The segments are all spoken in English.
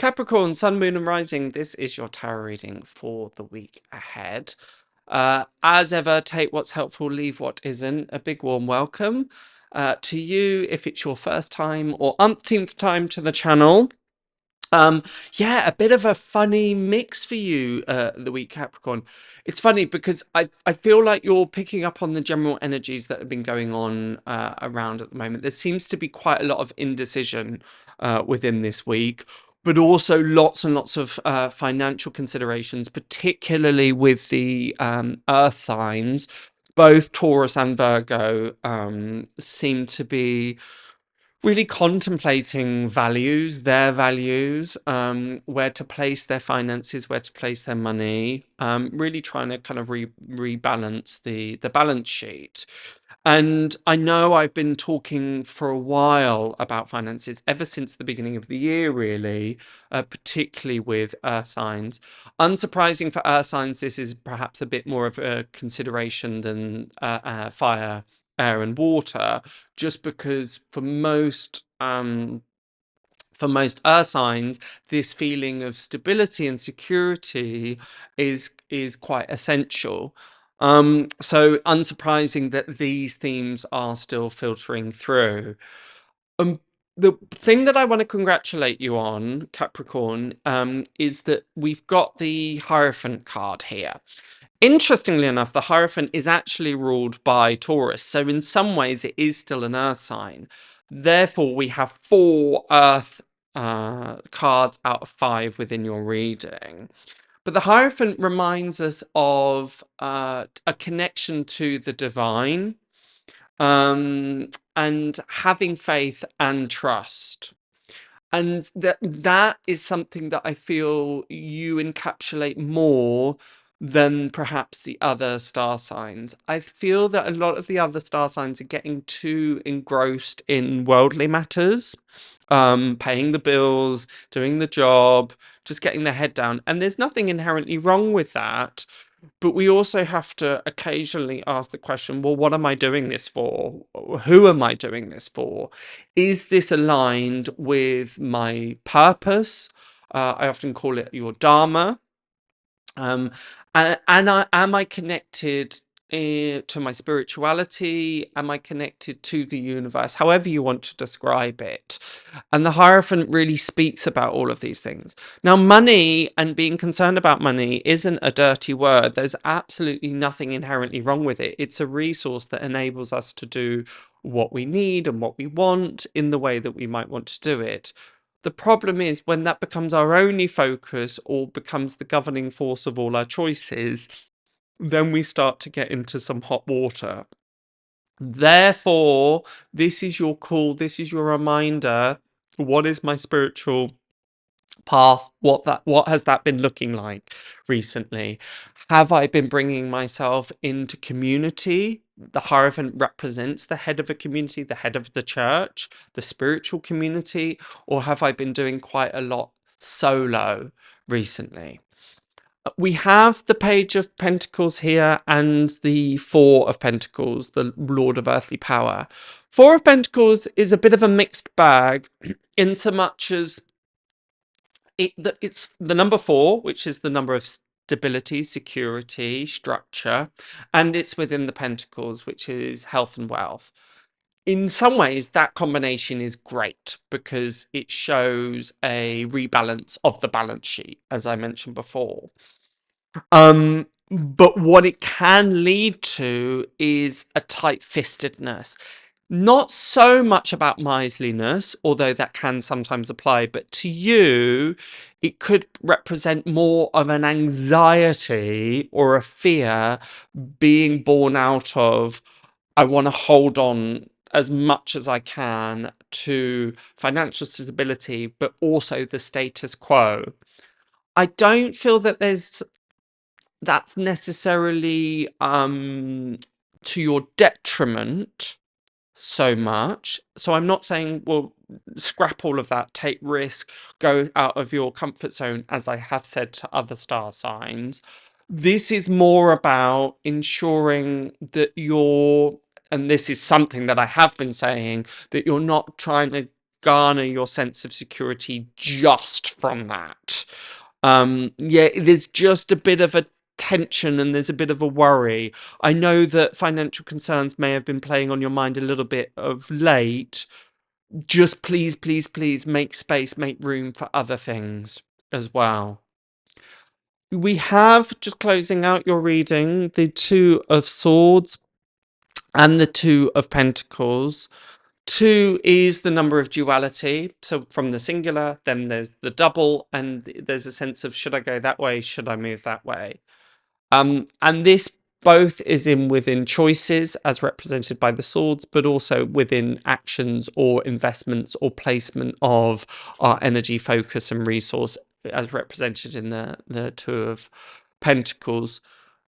Capricorn, Sun, Moon, and Rising, this is your tarot reading for the week ahead. As ever, take what's helpful, leave what isn't. A big warm welcome to you if it's your first time or umpteenth time to the channel. Yeah, a bit of a funny mix for you the week, Capricorn. It's funny because I feel like you're picking up on the general energies that have been going on around at the moment. There seems to be quite a lot of indecision within this week, but also lots and lots of financial considerations, particularly with the earth signs. Both Taurus and Virgo seem to be really contemplating their values, where to place their finances, where to place their money, really trying to kind of rebalance the balance sheet. And I know I've been talking for a while about finances ever since the beginning of the year, really, particularly with earth signs. Unsurprising for earth signs, this is perhaps a bit more of a consideration than fire, air and water, just because for most earth signs, this feeling of stability and security is quite essential. So unsurprising that these themes are still filtering through. The thing that I want to congratulate you on, Capricorn, is that we've got the Hierophant card here. Interestingly enough, the Hierophant is actually ruled by Taurus, so in some ways it is still an earth sign. Therefore, we have 4 earth cards out of 5 within your reading. But the Hierophant reminds us of a connection to the divine, and having faith and trust. And that is something that I feel you encapsulate more than perhaps the other star signs. I feel that a lot of the other star signs are getting too engrossed in worldly matters, paying the bills, doing the job, just getting their head down. And there's nothing inherently wrong with that. But we also have to occasionally ask the question, well, what am I doing this for? Who am I doing this for? Is this aligned with my purpose? I often call it your dharma. And am I connected to my spirituality? Am I connected to the universe? However you want to describe it. And the Hierophant really speaks about all of these things. Now, money and being concerned about money isn't a dirty word. There's absolutely nothing inherently wrong with it. It's a resource that enables us to do what we need and what we want in the way that we might want to do it. The problem is when that becomes our only focus or becomes the governing force of all our choices, then we start to get into some hot water. Therefore, this is your call, this is your reminder. What is my spiritual path? What has that been looking like recently? Have I been bringing myself into community? The Hierophant represents the head of a community, the head of the church, the spiritual community, or have I been doing quite a lot solo recently? We have the Page of Pentacles here and the Four of Pentacles, the Lord of Earthly Power. Four of Pentacles is a bit of a mixed bag in so much as it's the number 4, which is the number of stability, security, structure, and it's within the Pentacles, which is health and wealth. In some ways, that combination is great because it shows a rebalance of the balance sheet, as I mentioned before. But what it can lead to is a tight-fistedness. Not so much about miserliness, although that can sometimes apply, but to you, it could represent more of an anxiety or a fear being born out of, I want to hold on as much as I can to financial stability, but also the status quo. I don't feel that that's necessarily to your detriment so much. So I'm not saying, well, scrap all of that, take risk, go out of your comfort zone, as I have said to other star signs. This is more about ensuring that and this is something that I have been saying, that you're not trying to garner your sense of security just from that. Yeah, there's just a bit of a tension and there's a bit of a worry. I know that financial concerns may have been playing on your mind a little bit of late. Just please, please, please make space, make room for other things as well. We have, just closing out your reading, the Two of Swords and the Two of Pentacles. 2 is the number of duality. So from the singular, then there's the double, and there's a sense of, should I go that way? Should I move that way? And this both is within choices as represented by the swords, but also within actions or investments or placement of our energy, focus and resource as represented in the Two of Pentacles.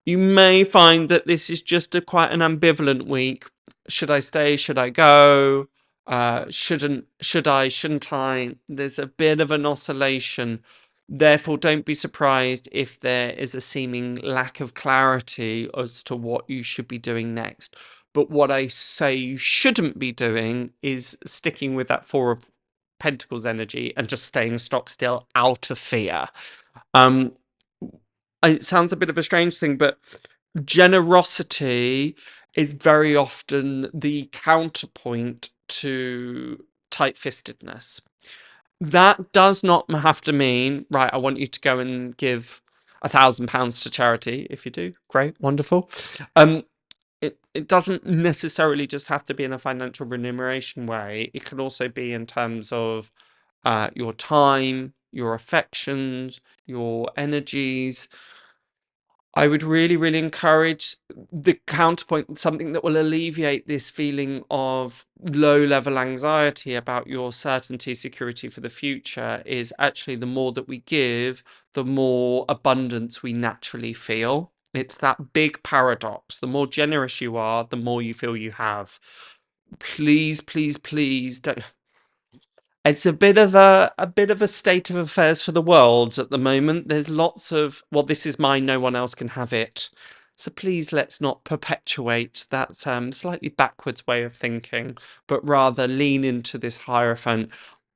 You may find that this is just quite an ambivalent week. Should I stay? Should I go? Shouldn't I? There's a bit of an oscillation. Therefore, don't be surprised if there is a seeming lack of clarity as to what you should be doing next. But what I say you shouldn't be doing is sticking with that Four of Pentacles energy and just staying stock still out of fear. It sounds a bit of a strange thing, but generosity is very often the counterpoint to tight-fistedness. That does not have to mean, right, I want you to go and give £1,000 to charity. If you do, great, wonderful. It doesn't necessarily just have to be in a financial remuneration way. It can also be in terms of your time, your affections, your energies. I would really, really encourage the counterpoint, something that will alleviate this feeling of low-level anxiety about your certainty, security for the future, is actually the more that we give, the more abundance we naturally feel. It's that big paradox. The more generous you are, the more you feel you have. Please, please, please don't. It's a bit of a state of affairs for the world at the moment. There's lots of, well, this is mine, no one else can have it. So please let's not perpetuate that slightly backwards way of thinking, but rather lean into this Hierophant,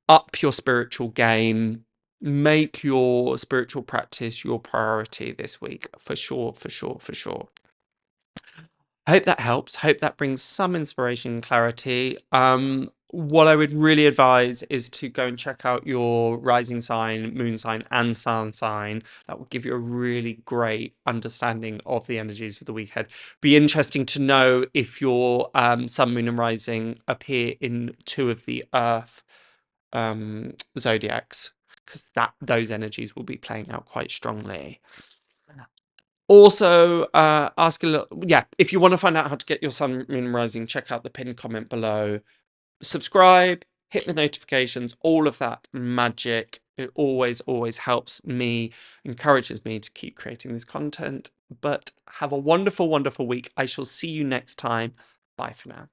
up your spiritual game, make your spiritual practice your priority this week, for sure, for sure, for sure. Hope that helps. Hope that brings some inspiration and clarity. What I would really advise is to go and check out your rising sign, moon sign, and sun sign. That will give you a really great understanding of the energies for the weekend. Be interesting to know if your sun, moon, and rising appear in 2 of the Earth zodiacs, because those energies will be playing out quite strongly. Also, ask a little, if you want to find out how to get your sun, moon, and rising, check out the pinned comment below. Subscribe, hit the notifications, all of that magic. It always, always helps me, encourages me to keep creating this content. But have a wonderful, wonderful week. I shall see you next time. Bye for now.